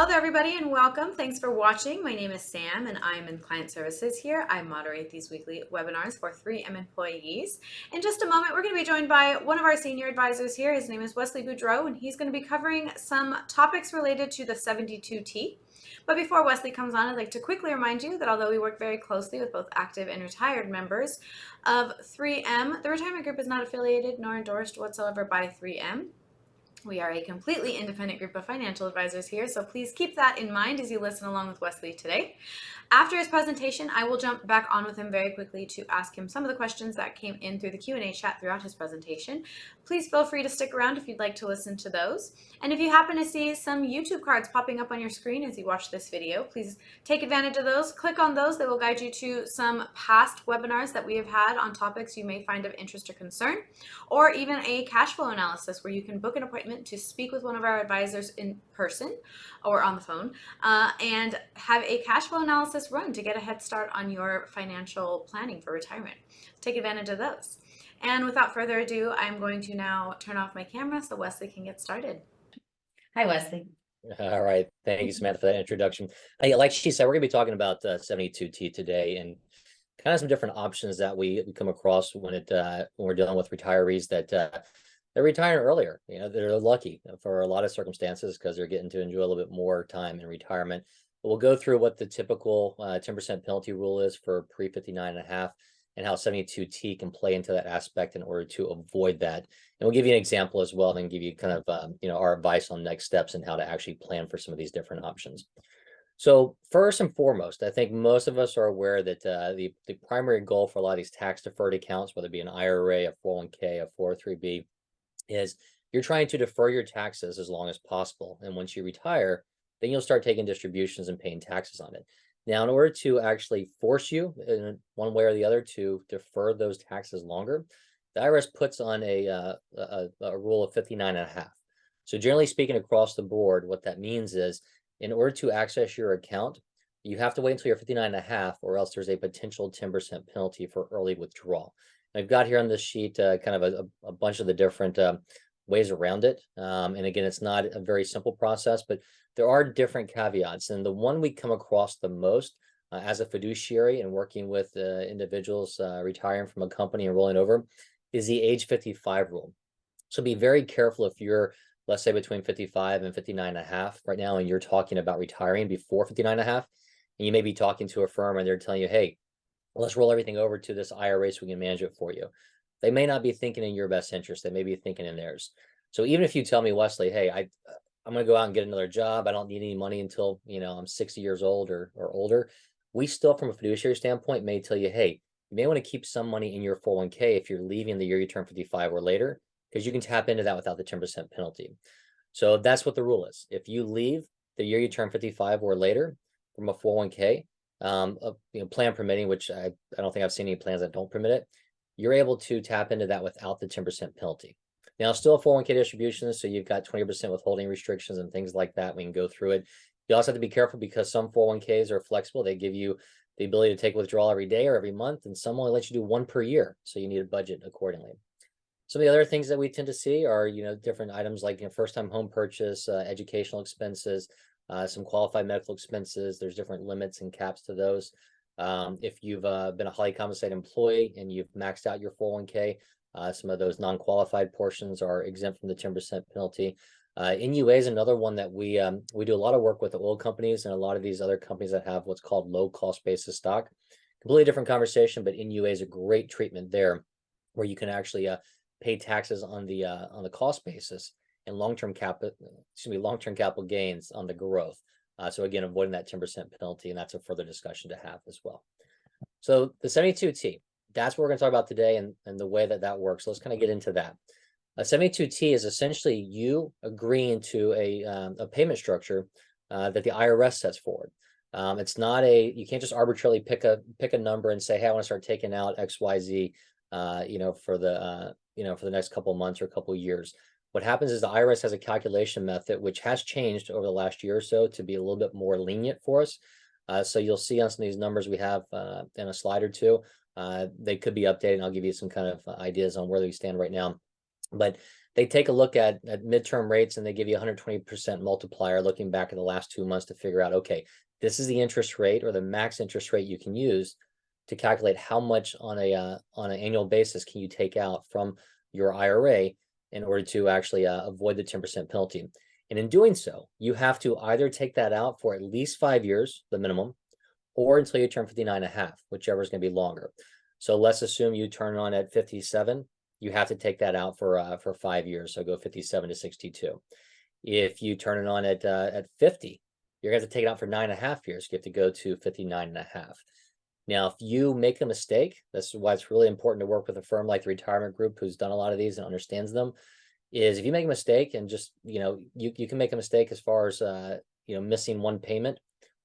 Hello there, everybody, and welcome. Thanks for watching. My name is Sam, and I'm in Client Services here. I moderate these weekly webinars for 3M employees. In just a moment, we're going to be joined by one of our senior advisors here. His name is Wesley Boudreaux, and he's going to be covering some topics related to the 72T. But before Wesley comes on, I'd like to quickly remind you that although we work very closely with both active and retired members of 3M, the retirement group is not affiliated nor endorsed whatsoever by 3M. We are a completely independent group of financial advisors here, so please keep that in mind as you listen along with Wesley today. After his presentation, I will jump back on with him very quickly to ask him some of the questions that came in through the Q&A chat throughout his presentation. Please feel free to stick around if you'd like to listen to those. And if you happen to see some YouTube cards popping up on your screen as you watch this video, please take advantage of those. Click on those. They will guide you to some past webinars that we have had on topics you may find of interest or concern, or even a cash flow analysis where you can book an appointment to speak with one of our advisors in person or on the phone and have a cash flow analysis run to get a head start on your financial planning for retirement. Take advantage of those. And without further ado, I'm going to now turn off my camera so Wesley can get started. Hi, Wesley. All right. Thank you, Samantha, for that introduction. Like she said, we're going to be talking about 72T today and kind of some different options that we come across when we're dealing with retirees that they're retiring earlier. You know, they're lucky for a lot of circumstances because they're getting to enjoy a little bit more time in retirement. But we'll go through what the typical 10% penalty rule is for pre-59 and a half and how 72T can play into that aspect in order to avoid that. And we'll give you an example as well, and then give you kind of our advice on next steps and how to actually plan for some of these different options. So first and foremost, I think most of us are aware that the primary goal for a lot of these tax deferred accounts, whether it be an IRA, a 401k, a 403b, is you're trying to defer your taxes as long as possible. And once you retire, then you'll start taking distributions and paying taxes on it. Now, in order to actually force you in one way or the other to defer those taxes longer, the IRS puts on a rule of 59 and a half. So generally speaking, across the board, what that means is in order to access your account, you have to wait until you're 59 and a half, or else there's a potential 10% penalty for early withdrawal. I've got here on this sheet kind of a bunch of the different ways around it. And again, it's not a very simple process, but there are different caveats. And the one we come across the most as a fiduciary and working with individuals retiring from a company and rolling over is the age 55 rule. So be very careful if you're, let's say, between 55 and 59 and a half right now, and you're talking about retiring before 59 and a half, and you may be talking to a firm and they're telling you, hey, let's roll everything over to this IRA so we can manage it for you. They may not be thinking in your best interest. They may be thinking in theirs. So even if you tell me, Wesley, hey, I'm going to go out and get another job, I don't need any money until, I'm 60 years old or older, we still, from a fiduciary standpoint, may tell you, hey, you may want to keep some money in your 401k if you're leaving the year you turn 55 or later, because you can tap into that without the 10% penalty. So that's what the rule is. If you leave the year you turn 55 or later from a 401k, plan permitting, which I don't think I've seen any plans that don't permit it, you're able to tap into that without the 10% penalty. Now, still a 401k distribution, so you've got 20% withholding restrictions and things like that. We can go through it. You also have to be careful because some 401ks are flexible. They give you the ability to take withdrawal every day or every month, and some only let you do one per year. So you need a budget accordingly. Some of the other things that we tend to see are, different items like first-time home purchase, educational expenses, some qualified medical expenses. There's different limits and caps to those. If you've been a highly compensated employee and you've maxed out your 401k, some of those non-qualified portions are exempt from the 10% penalty. NUA is another one that we do a lot of work with the oil companies and a lot of these other companies that have what's called low cost basis stock. Completely different conversation, but NUA is a great treatment there where you can actually pay taxes on the cost basis and long-term capital gains on the growth. So again, avoiding that 10% penalty, and that's a further discussion to have as well. So the 72T, that's what we're going to talk about today and the way that works. So let's kind of get into that. A 72T is essentially you agreeing to a payment structure that the IRS sets forward. It's not you can't just arbitrarily pick a number and say, hey, I want to start taking out XYZ, for the next couple of months or a couple of years. What happens is the IRS has a calculation method, which has changed over the last year or so to be a little bit more lenient for us. So you'll see on some of these numbers we have in a slide or two, they could be updated. And I'll give you some kind of ideas on where we stand right now. But they take a look at midterm rates and they give you 120% multiplier looking back at the last 2 months to figure out, okay, this is the interest rate or the max interest rate you can use to calculate how much on an annual basis can you take out from your IRA in order to actually avoid the 10% penalty. And in doing so, you have to either take that out for at least 5 years, the minimum, or until you turn 59 and a half, whichever is going to be longer. So let's assume you turn on at 57. You have to take that out for 5 years. So go 57 to 62. If you turn it on at 50, you're going to have to take it out for 9.5 years. You have to go to 59 and a half. Now, if you make a mistake, that's why it's really important to work with a firm like the Retirement Group who's done a lot of these and understands them, is if you make a mistake and just, you can make a mistake as far as, missing one payment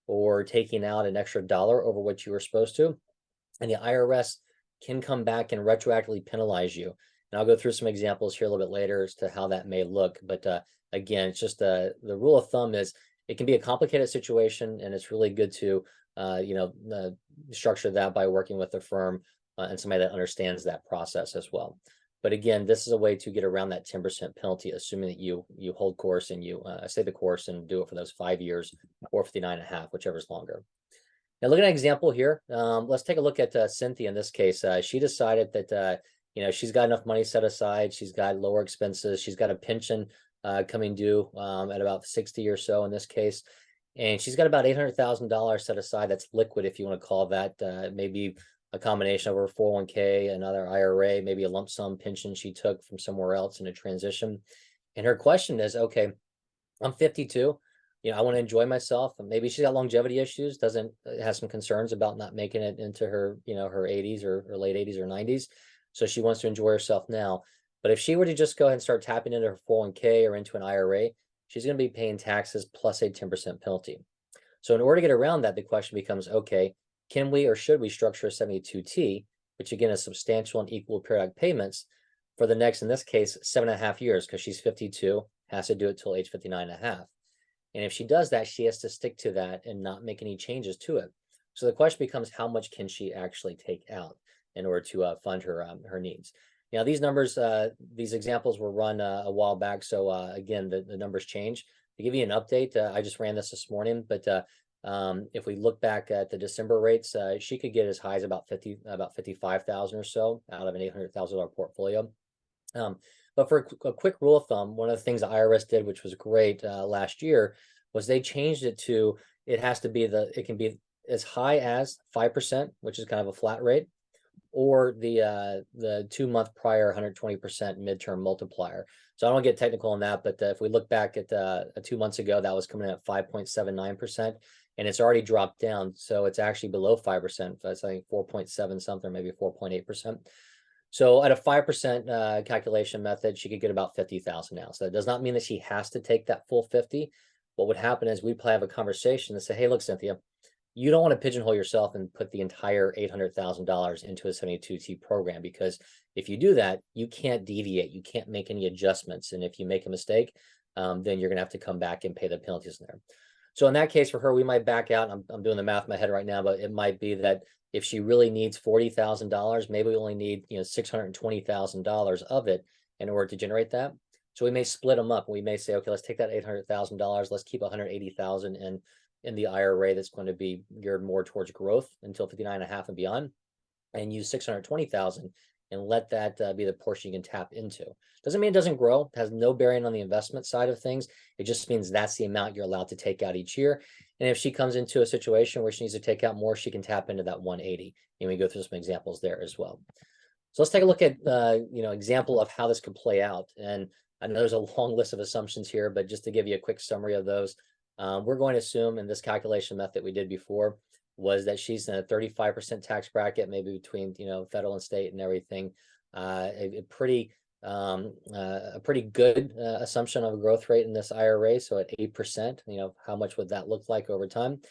or taking out an extra dollar over what you were supposed to, and the IRS can come back and retroactively penalize you. And I'll go through some examples here a little bit later as to how that may look. But again, it's just the rule of thumb is it can be a complicated situation, and it's really good to structure that by working with a firm and somebody that understands that process as well. But again, this is a way to get around that 10% penalty, assuming that you hold course and you stay the course and do it for those 5 years or 59 and a half, whichever is longer. Now, look at an example here. Let's take a look at Cynthia in this case. She decided that, she's got enough money set aside. She's got lower expenses. She's got a pension coming due at about 60 or so in this case. And she's got about $800,000 set aside that's liquid, if you want to call that. Maybe a combination of her 401k, another IRA, maybe a lump sum pension she took from somewhere else in a transition. And her question is, okay, I'm 52. I want to enjoy myself. And maybe she's got longevity issues, has some concerns about not making it into her, her 80s or late 80s or 90s. So she wants to enjoy herself now. But if she were to just go ahead and start tapping into her 401k or into an IRA, she's going to be paying taxes plus a 10% penalty. So in order to get around that, the question becomes, okay, can we or should we structure a 72T, which again is substantial and equal periodic payments for the next, in this case, 7.5 years, because she's 52, has to do it till age 59 and a half. And if she does that, she has to stick to that and not make any changes to it. So the question becomes, how much can she actually take out in order to fund her needs? Now, these numbers, these examples were run a while back. So again, the numbers change. To give you an update, I just ran this morning, but if we look back at the December rates, she could get as high as about 55,000 or so out of an $800,000 portfolio. But for a quick rule of thumb, one of the things the IRS did, which was great last year, was they changed it to it can be as high as 5%, which is kind of a flat rate, or the 2-month prior 120% midterm multiplier. So I don't get technical on that, but if we look back at 2 months ago, that was coming in at 5.79%, and it's already dropped down. So it's actually below 5%. That's, I think, 4.7 something, maybe 4.8%. So at a 5% calculation method, she could get about 50,000 now. So that does not mean that she has to take that full 50. What would happen is we'd have a conversation and say, hey, look, Cynthia, you don't want to pigeonhole yourself and put the entire $800,000 into a 72T program, because if you do that, you can't deviate. You can't make any adjustments. And if you make a mistake, then you're going to have to come back and pay the penalties in there. So in that case, for her, we might back out. I'm doing the math in my head right now, but it might be that if she really needs $40,000, maybe we only need $620,000 of it in order to generate that. So we may split them up. We may say, okay, let's take that $800,000. Let's keep $180,000 in the IRA that's going to be geared more towards growth until 59 and a half and beyond, and use 620,000 and let that be the portion you can tap into. Doesn't mean it doesn't grow. It has no bearing on the investment side of things. It just means that's the amount you're allowed to take out each year. And if she comes into a situation where she needs to take out more, she can tap into that 180. And we go through some examples there as well. So let's take a look at example of how this could play out. And I know there's a long list of assumptions here, but just to give you a quick summary of those, we're going to assume in this calculation method we did before was that she's in a 35% tax bracket, maybe between federal and state and everything. A pretty good assumption of a growth rate in this IRA. So at 8%, how much would that look like over time?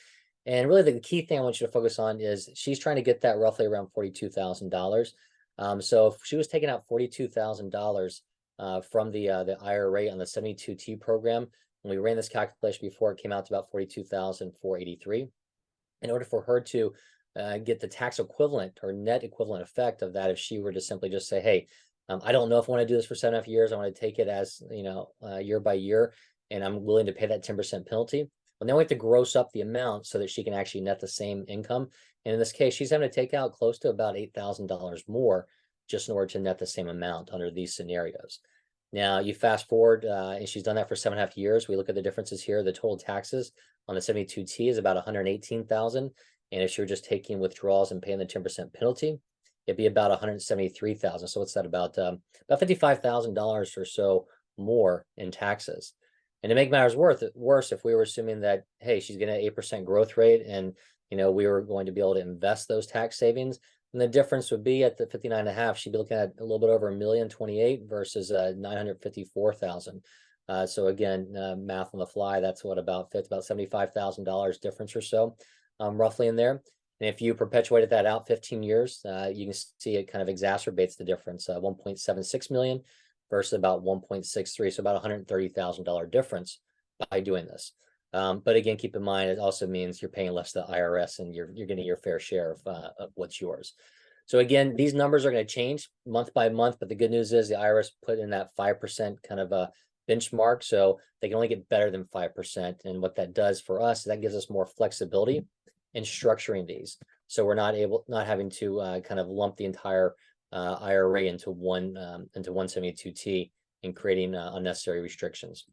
And really the key thing I want you to focus on is she's trying to get that roughly around $42,000. So if she was taking out $42,000 from the IRA on the 72T program, when we ran this calculation before, it came out to about $42,483. In order for her to get the tax equivalent or net equivalent effect of that, if she were to simply just say, hey, I don't know if I want to do this for 7.5 years. I want to take it as, year by year, and I'm willing to pay that 10% penalty. Well, now we have to gross up the amount so that she can actually net the same income. And in this case, she's having to take out close to about $8,000 more just in order to net the same amount under these scenarios. Now you fast forward, and she's done that for 7.5 years. We look at the differences here. The total taxes on the 72T is about $118,000. And if she were just taking withdrawals and paying the 10% penalty, it'd be about $173,000. So what's that, about $55,000 or so more in taxes. And to make matters worse, if we were assuming that, hey, she's getting an 8% growth rate, and we were going to be able to invest those tax savings, and the difference would be at the 59.5, she'd be looking at a little bit over $1,028,000 versus 954,000. So again, math on the fly, that's what, about $75,000 difference or so, roughly in there. And if you perpetuated that out 15 years, you can see it kind of exacerbates the difference, 1.76 million versus about 1.63, so about $130,000 difference by doing this. But again, keep in mind, it also means you're paying less to the IRS, and you're getting your fair share of what's yours. So again, these numbers are going to change month by month, but the good news is the IRS put in that 5% kind of a benchmark, so they can only get better than 5%. And what that does for us, that gives us more flexibility in structuring these, so we're not having to kind of lump the entire IRA into one 172T and creating unnecessary restrictions.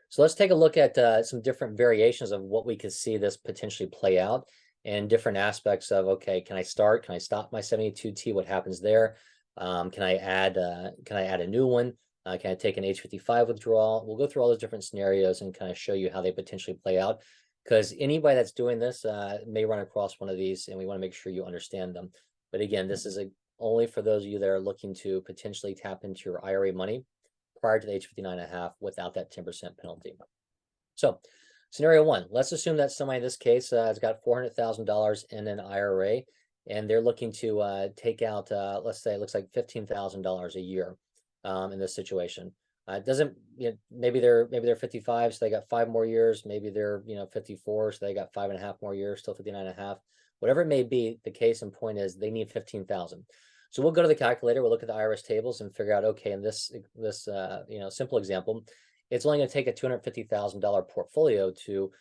So let's take a look at some different variations of what we could see this potentially play out, and different aspects of, okay, can I stop my 72T? What happens there? Can I add a new one? Can I take an age 55 withdrawal? We'll go through all those different scenarios and kind of show you how they potentially play out, because anybody that's doing this may run across one of these, and we want to make sure you understand them. But again, this is only for those of you that are looking to potentially tap into your IRA money prior to the age 59.5 without that 10% penalty. So scenario one, let's assume that somebody in this case has got $400,000 in an IRA, and they're looking to take out, let's say, it looks like $15,000 a year in this situation. It doesn't, maybe they're 55, so they got 5 more years. Maybe they're 54, so they got 5.5 more years, still 59.5. Whatever it may be, the case in point is they need 15,000. So we'll go to the calculator, we'll look at the IRS tables and figure out, okay, in this simple example, it's only going to take a $250,000 portfolio to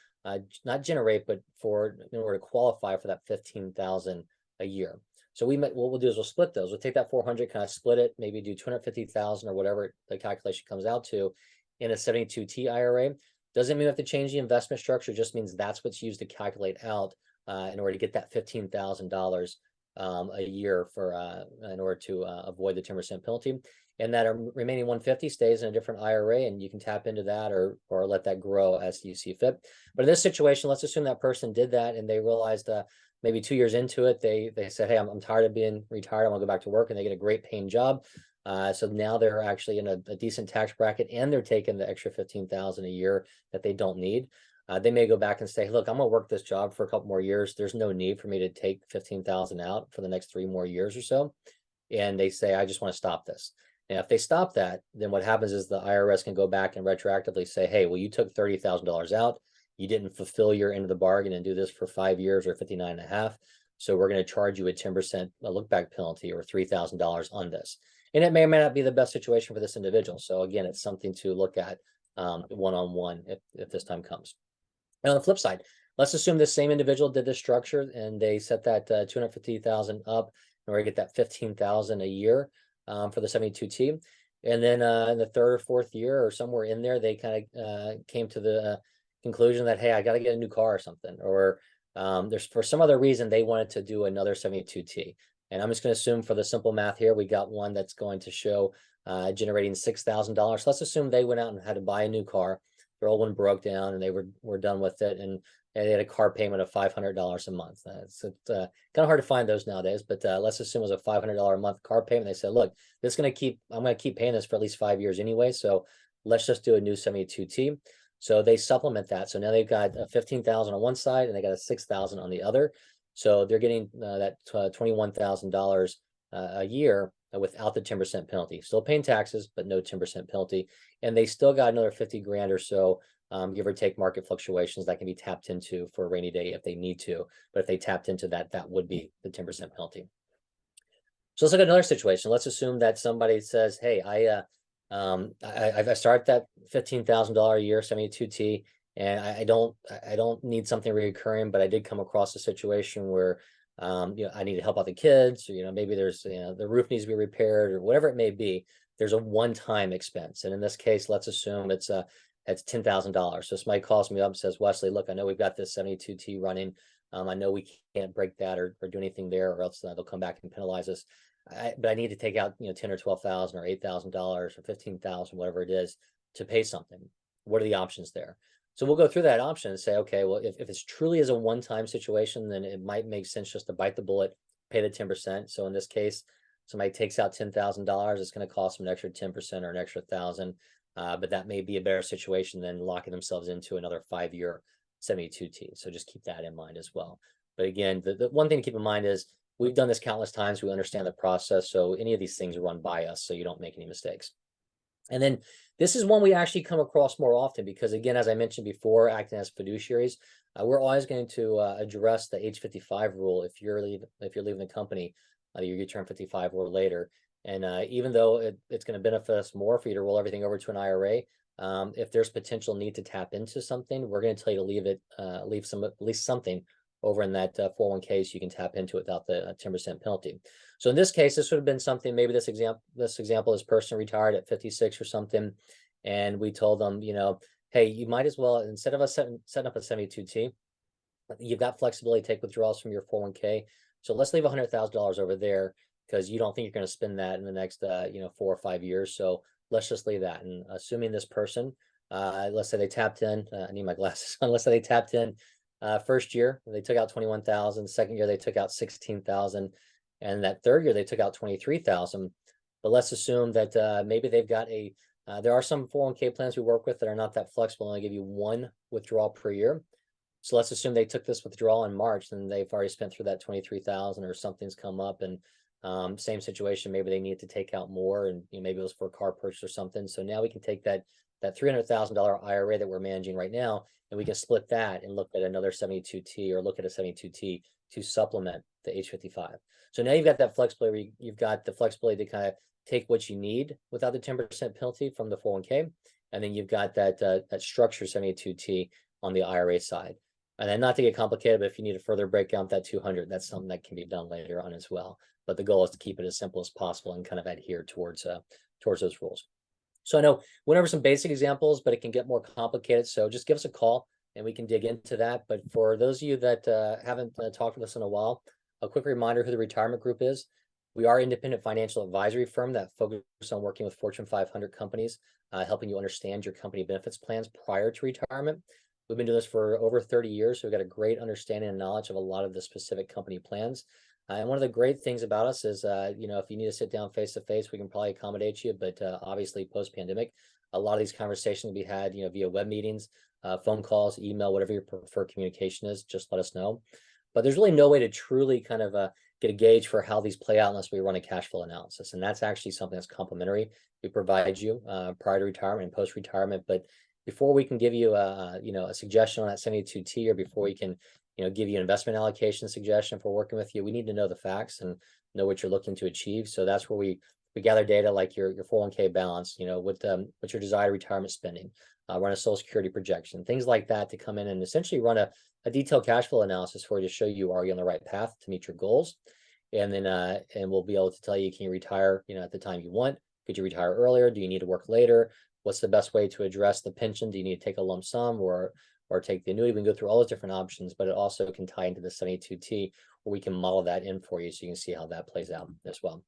not generate, but in order to qualify for that 15,000 a year. So what we'll do is we'll split those. We'll take that 400, kind of split it, maybe do 250,000 or whatever the calculation comes out to in a 72T IRA. Doesn't mean we have to change the investment structure, just means that's what's used to calculate out in order to get that $15,000 a year in order to avoid the 10% penalty. And that remaining 150 stays in a different IRA, and you can tap into that or let that grow as you see fit. But in this situation, let's assume that person did that and they realized maybe 2 years into it, they said, hey, I'm tired of being retired, I want to go back to work, and they get a great paying job. So now they're actually in a decent tax bracket, and they're taking the extra 15,000 a year that they don't need. They may go back and say, look, I'm gonna work this job for a couple more years. There's no need for me to take 15,000 out for the next 3 more years or so. And they say, I just want to stop this. Now, if they stop that, then what happens is the IRS can go back and retroactively say, hey, well, you took $30,000 out. You didn't fulfill your end of the bargain and do this for 5 years or 59.5. So we're going to charge you a 10% look back penalty or $3,000 on this. And it may or may not be the best situation for this individual. So again, it's something to look at one-on-one if this time comes. And on the flip side, let's assume this same individual did this structure and they set that 250,000 up in order to get that 15,000 a year for the 72T. And then in the 3rd or 4th year or somewhere in there, they kind of came to the conclusion that, hey, I got to get a new car or something, or there's for some other reason they wanted to do another 72T. And I'm just going to assume for the simple math here, we got one that's going to show generating $6,000. So let's assume they went out and had to buy a new car. Their old one broke down and they were done with it, and they had a car payment of $500 a month. It's kind of hard to find those nowadays, but let's assume it was a $500 a month car payment. They said, look, I'm going to keep paying this for at least 5 years anyway, so let's just do a new 72T. So they supplement that. So now they've got 15,000 on one side and they got a 6,000 on the other. So they're getting that $21,000 a year without the 10% penalty. Still paying taxes, but no 10% penalty. And they still got another 50 grand or so, give or take market fluctuations, that can be tapped into for a rainy day if they need to. But if they tapped into that, that would be the 10% penalty. So let's look at another situation. Let's assume that somebody says, hey, I start that $15,000 a year 72T, and I don't need something recurring, but I did come across a situation where I need to help out the kids, or maybe there's the roof needs to be repaired, or whatever it may be. There's a one-time expense, and in this case, let's assume it's $10,000. So somebody calls me up and says, Wesley, look, I know we've got this 72T running. I know we can't break that or do anything there, or else they'll come back and penalize us. But I need to take out 10 or 12,000 or $8,000 or 15,000, whatever it is, to pay something. What are the options there? So we'll go through that option and say, okay, well, if it's truly is a one-time situation, then it might make sense just to bite the bullet, pay the 10%. So in this case, somebody takes out $10,000, it's going to cost them an extra 10% or an extra 1,000. But that may be a better situation than locking themselves into another 5-year 72T. So just keep that in mind as well. But again, the one thing to keep in mind is we've done this countless times. We understand the process. So any of these things are run by us, so you don't make any mistakes. And then this is one we actually come across more often because, again, as I mentioned before, acting as fiduciaries, we're always going to address the age 55 rule if you're leaving the company, you turn 55 or later. And even though it's going to benefit us more for you to roll everything over to an IRA, if there's potential need to tap into something, we're going to tell you to leave at least something over in that 401k so you can tap into it without the 10% penalty. So in this case, this would have been something, maybe this example, this person retired at 56 or something, and we told them, hey, you might as well, instead of us setting up a 72T, you've got flexibility to take withdrawals from your 401k. So let's leave $100,000 over there because you don't think you're going to spend that in the next 4 or 5 years. So let's just leave that. And assuming this person, let's say they tapped in, I need my glasses on. Let's say they tapped in first year, they took out 21,000. Second year, they took out 16,000. And that third year, they took out 23,000. But let's assume that maybe they've got there are some 401k plans we work with that are not that flexible, and they give you one withdrawal per year. So let's assume they took this withdrawal in March, and they've already spent through that 23,000, or something's come up, and same situation, maybe they need to take out more, and maybe it was for a car purchase or something. So now we can take that $300,000 IRA that we're managing right now, and we can split that and look at another 72T or look at a 72T to supplement the age 55. So now you've got that flexibility. You've got the flexibility to kind of take what you need without the 10% penalty from the 401k, and then you've got that structured 72T on the IRA side. And then, not to get complicated, but if you need to further break down that 200, that's something that can be done later on as well. But the goal is to keep it as simple as possible and kind of adhere towards those rules. So I know went over some basic examples, but it can get more complicated. So just give us a call and we can dig into that. But for those of you that haven't talked with us in a while, a quick reminder who the retirement group is. We are an independent financial advisory firm that focuses on working with Fortune 500 companies, helping you understand your company benefits plans prior to retirement. We've been doing this for over 30 years, so we've got a great understanding and knowledge of a lot of the specific company plans. And one of the great things about us is, if you need to sit down face to face, we can probably accommodate you. But obviously, post-pandemic, a lot of these conversations will be had, via web meetings, phone calls, email, whatever your preferred communication is. Just let us know. But there's really no way to truly kind of get a gauge for how these play out unless we run a cash flow analysis, and that's actually something that's complimentary. We provide you prior to retirement and post-retirement, but before we can give you a suggestion on that 72T, or before we can give you an investment allocation suggestion for working with you, we need to know the facts and know what you're looking to achieve. So that's where we gather data like your 401k balance, what's your desired retirement spending, run a social security projection, things like that, to come in and essentially run a detailed cash flow analysis for you to show you, are you on the right path to meet your goals? And then and we'll be able to tell you, can you retire at the time you want? Could you retire earlier? Do you need to work later? What's the best way to address the pension? Do you need to take a lump sum or take the annuity? We can go through all those different options, but it also can tie into the 72T, where we can model that in for you so you can see how that plays out as well.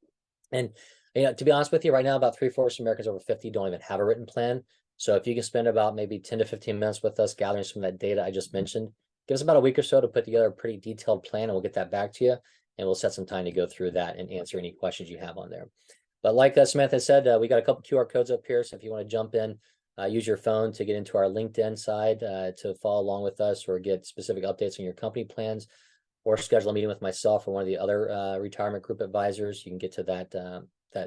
And to be honest with you, right now, about 3/4 of Americans over 50 don't even have a written plan. So if you can spend about maybe 10 to 15 minutes with us gathering some of that data I just mentioned, give us about a week or so to put together a pretty detailed plan, and we'll get that back to you, and we'll set some time to go through that and answer any questions you have on there. But like Samantha said, we got a couple QR codes up here. So if you want to jump in, use your phone to get into our LinkedIn side to follow along with us or get specific updates on your company plans, or schedule a meeting with myself or one of the other retirement group advisors. You can get to that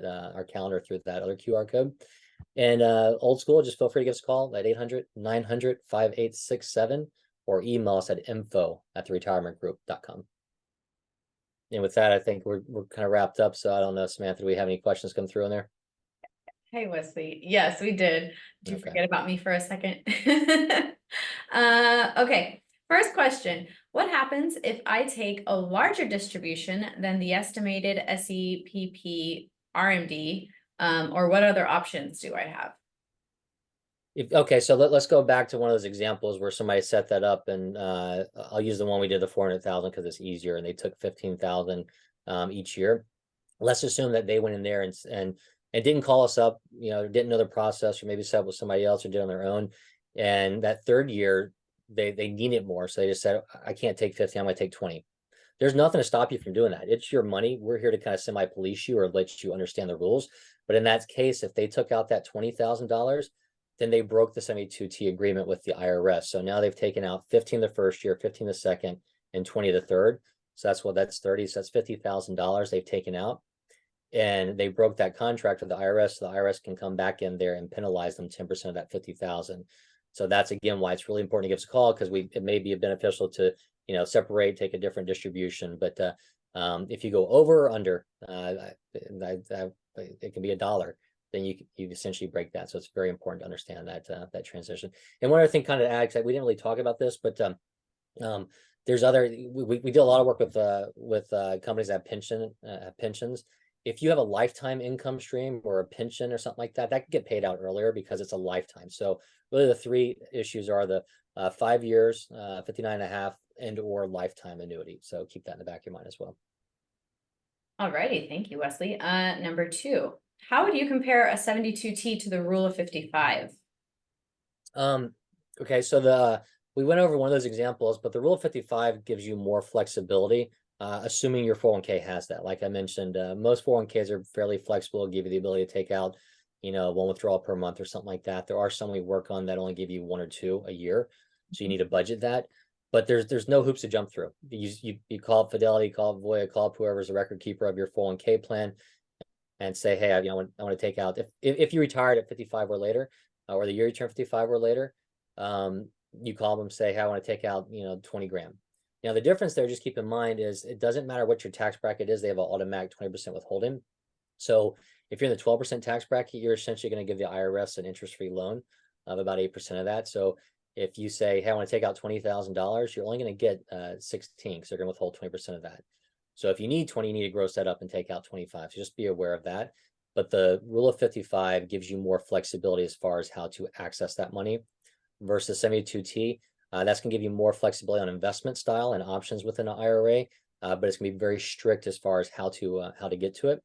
our calendar through that other QR code. And old school, just feel free to give us a call at 800-900-5867 or email us at info@theretirementgroup.com. And with that, I think we're kind of wrapped up. So I don't know, Samantha, do we have any questions come through in there? Hey, Wesley. Yes, we did. Did you Okay. forget about me for a second? Okay. First question. What happens if I take a larger distribution than the estimated SEPP RMD? Or what other options do I have? Okay, so let's go back to one of those examples where somebody set that up, and I'll use the one we did, the 400,000, because it's easier, and they took 15,000 each year. Let's assume that they went in there and didn't call us up, didn't know the process, or maybe set up with somebody else or did on their own. And that third year, they needed more, so they just said, I can't take 50, I'm gonna take 20. There's nothing to stop you from doing that. It's your money. We're here to kind of semi-police you or let you understand the rules. But in that case, if they took out that $20,000, then they broke the 72T agreement with the IRS. So now they've taken out 15 the first year, 15 the second, and 20 the third. So that's 30. So that's $50,000 they've taken out. And they broke that contract with the IRS. So the IRS can come back in there and penalize them 10% of that 50,000. So that's again why it's really important to give us a call, because it may be beneficial to separate, take a different distribution. But if you go over or under, it can be $1. Then you essentially break that. So it's very important to understand that transition. And one other thing, kind of add, because we didn't really talk about this, but there's we do a lot of work with companies that have pensions. If you have a lifetime income stream or a pension or something like that, that can get paid out earlier because it's a lifetime. So really the three issues are the 5 years, 59.5, and or lifetime annuity. So keep that in the back of your mind as well. All righty. Thank you, Wesley. Number 2. How would you compare a 72T to the rule of 55? Okay, so we went over one of those examples, but the rule of 55 gives you more flexibility, assuming your 401k has that. Like I mentioned, most 401ks are fairly flexible, give you the ability to take out, one withdrawal per month or something like that. There are some we work on that only give you 1 or 2 a year, so you need to budget that. But there's no hoops to jump through. You call up Fidelity, call up Voya, call up whoever's the record keeper of your 401k plan, and say, hey, I want to take out, if you retired at 55 or later, or the year you turn 55 or later, you call them, say, hey, I want to take out 20 grand. Now the difference there, just keep in mind, is it doesn't matter what your tax bracket is, they have an automatic 20% withholding. So if you're in the 12% tax bracket, you're essentially going to give the IRS an interest-free loan of about 8% of that. So if you say, hey, I want to take out $20,000, you're only going to get 16, because they're going to withhold 20% of that. So if you need 20, you need to gross that up and take out 25. So just be aware of that. But the rule of 55 gives you more flexibility as far as how to access that money versus 72T. That's going to give you more flexibility on investment style and options within an IRA, but it's going to be very strict as far as how to get to it.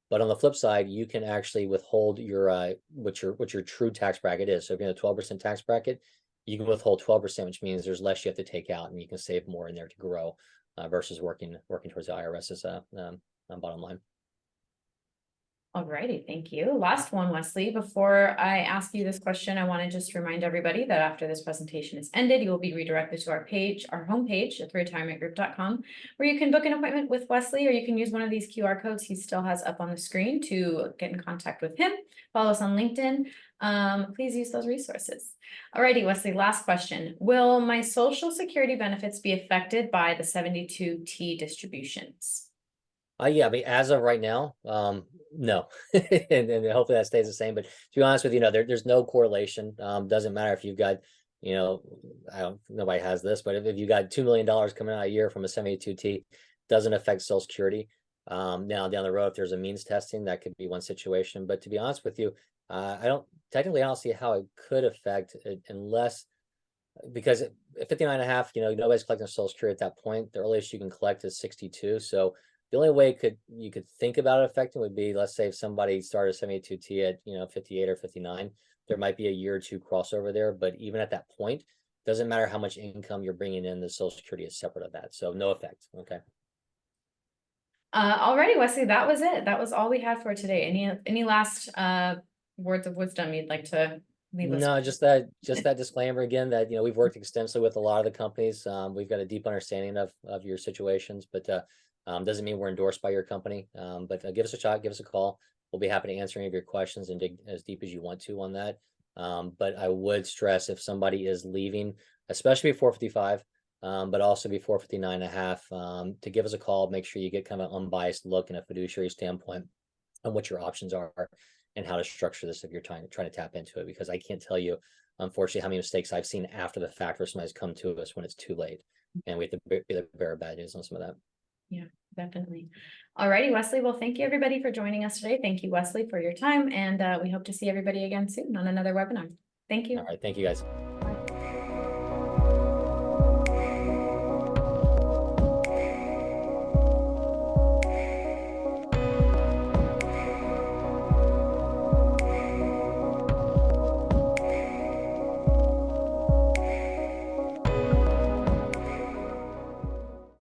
But on the flip side, you can actually withhold your what your true tax bracket is. So if you're in a 12% tax bracket, you can withhold 12%, which means there's less you have to take out, and you can save more in there to grow versus working towards the IRS's bottom line. All righty, thank you. Last one, Wesley. Before I ask you this question, I want to just remind everybody that after this presentation is ended, you will be redirected to our homepage at theretirementgroup.com, where you can book an appointment with Wesley, or you can use one of these QR codes he still has up on the screen to get in contact with him. Follow us on LinkedIn. Please use those resources. All righty, Wesley, last question. Will my Social Security benefits be affected by the 72T distributions? Yeah, I mean, as of right now, no, and hopefully that stays the same. But to be honest with you, there's no correlation. Doesn't matter if you've got, nobody has this, but if you got $2 million coming out a year from a 72T, doesn't affect Social Security. Now down the road, if there's a means testing, that could be one situation. But to be honest with you, I don't see how it could affect it unless, because at 59.5, nobody's collecting Social Security at that point. The earliest you can collect is 62. So the only way you could think about it affecting would be, let's say if somebody started 72T at 58 or 59, there might be a year or two crossover there. But even at that point, doesn't matter how much income you're bringing in, the Social Security is separate of that. So no effect. Okay. Alrighty, Wesley, that was it. That was all we had for today. Any last words of wisdom you'd like to leave us? No, just that disclaimer again, that we've worked extensively with a lot of the companies. We've got a deep understanding of your situations, but doesn't mean we're endorsed by your company. But give us a shot, give us a call. We'll be happy to answer any of your questions and dig as deep as you want to on that. But I would stress, if somebody is leaving, especially before 55, but also before 59.5, to give us a call. Make sure you get kind of an unbiased look and a fiduciary standpoint on what your options are and how to structure this if you're trying to tap into it. Because I can't tell you, unfortunately, how many mistakes I've seen after the fact where somebody's come to us when it's too late, and we have to be the bearer of bad news on some of that. Yeah, definitely. All righty, Wesley. Well, thank you everybody for joining us today. Thank you, Wesley, for your time, and we hope to see everybody again soon on another webinar. Thank you. All right, thank you guys.